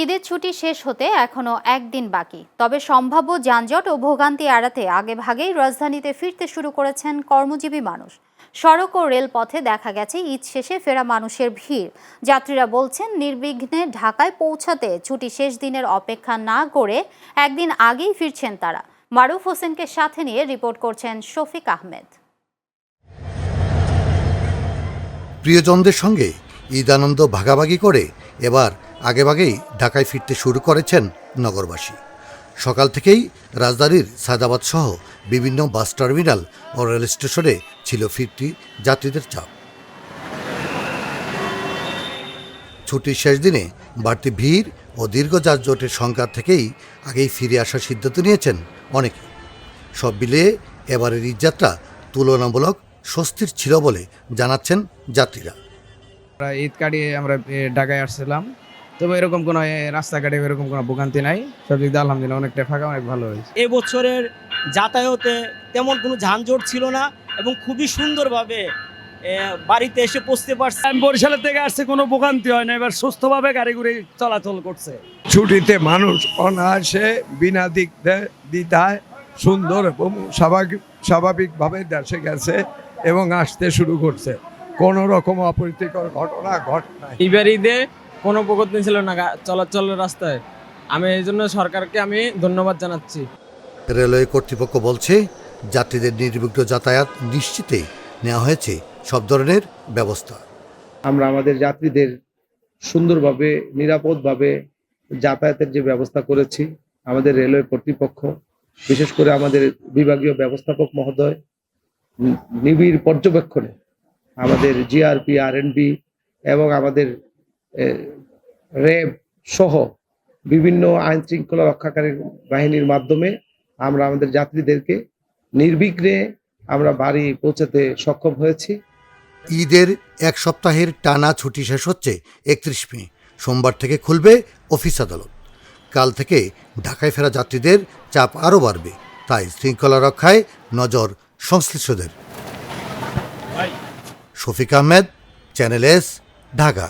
ঈদের ছুটি শেষ হতে এখনো একদিন বাকি, তবে সম্ভাব্য যানজট ও ভোগান্তি এড়াতে আগেভাগেই রাজধানীতে ফিরতে শুরু করেছেন কর্মজীবী মানুষ। সড়ক ও রেলপথে দেখা গেছে ঈদ শেষে ফেরা মানুষের ভিড়। যাত্রীরা বলছেন নির্বিঘ্নে ঢাকায় পৌঁছাতে ছুটি শেষ দিনের অপেক্ষা না করে একদিন আগেই ফিরছেন তারা। মারুফ হোসেনকে সাথে নিয়ে রিপোর্ট করছেন শফিক আহমেদ। প্রিয়জনদের সঙ্গে ঈদ আনন্দ ভাগাভাগি করে এবার আগেভাগেই ঢাকায় ফিরতে শুরু করেছেন নগরবাসী। সকাল থেকেই রাজধানীর সায়দাবাদ সহ বিভিন্ন বাস টার্মিনাল ও রেল স্টেশনে ছিল ফিরতি যাত্রীদের চাপ। ছুটির শেষ দিনে বাড়তি ভিড় ও দীর্ঘ যানজটের সংখ্যা থেকেই আগেই ফিরে আসার সিদ্ধান্ত নিয়েছেন অনেকে। সব মিলিয়ে এবারের ঈদযাত্রা তুলনামূলক স্বস্তির ছিল বলে জানাচ্ছেন যাত্রীরা। ঈদ কাটিয়ে আমরা ঢাকায় আসছিলাম, তবে এরকম কোনো রাস্তাঘাটে এরকম কোনো ভোগান্তি নাই। সব দিক দিয়ে আলহামদুলিল্লাহ অনেকটা ফাঁকা, অনেক ভালো হয়েছে। এবছরের যাতায়াতে তেমন কোনো যানজট ছিল না এবং খুবই সুন্দরভাবে বাড়িতে এসে পৌঁছতে পারছে। বরিশালের থেকে আসছে, কোনো ভোগান্তি হয় না। এবার সুস্থভাবে গাড়ি ঘুরে চলাচল করছে। ছুটিতে মানুষ অনায়াসে বিনা দ্বিধায় সুন্দর এবং স্বাভাবিকভাবে দেশে গেছে এবং আসতে শুরু করছে। কোনো রকম অপ্রীতিকর ঘটনা ঘটনা এবার ঈদে কোনো ভোগান্তি ছিল না চলাচল রাস্তায়। আমি এই জন্য সরকারকে আমি ধন্যবাদ জানাচ্ছি। রেলওয়ে কর্তৃপক্ষ বলছে, যাত্রীদের নির্বিঘ্ন যাতায়াত নিশ্চিতে নেওয়া হয়েছে সব ধরনের ব্যবস্থা। আমরা আমাদের যাত্রীদের সুন্দরভাবে নিরাপদভাবে যাতায়াতের যে ব্যবস্থা করেছি, আমাদের রেলওয়ে কর্তৃপক্ষ, বিশেষ করে আমাদের বিভাগীয় ব্যবস্থাপক মহোদয় নিবিড় পর্যবেক্ষণে আমাদের জিআরপি, আরএনবি এবং আমাদের র্যাব সহ বিভিন্ন আইন শৃঙ্খলা রক্ষাকারী বাহিনীর মাধ্যমে আমরা আমাদের যাত্রীদেরকে নির্বিঘ্নে আমরা বাড়ি পৌঁছাতে সক্ষম হয়েছি। ঈদের এক সপ্তাহের টানা ছুটি শেষ হচ্ছে 31 মে। সোমবার থেকে খুলবে অফিস আদালত। কাল থেকে ঢাকায় ফেরা যাত্রীদের চাপ আরও বাড়বে, তাই শৃঙ্খলা রক্ষায় নজর সংশ্লিষ্টদের। Shafiq Ahmed, channel S, Dhaka.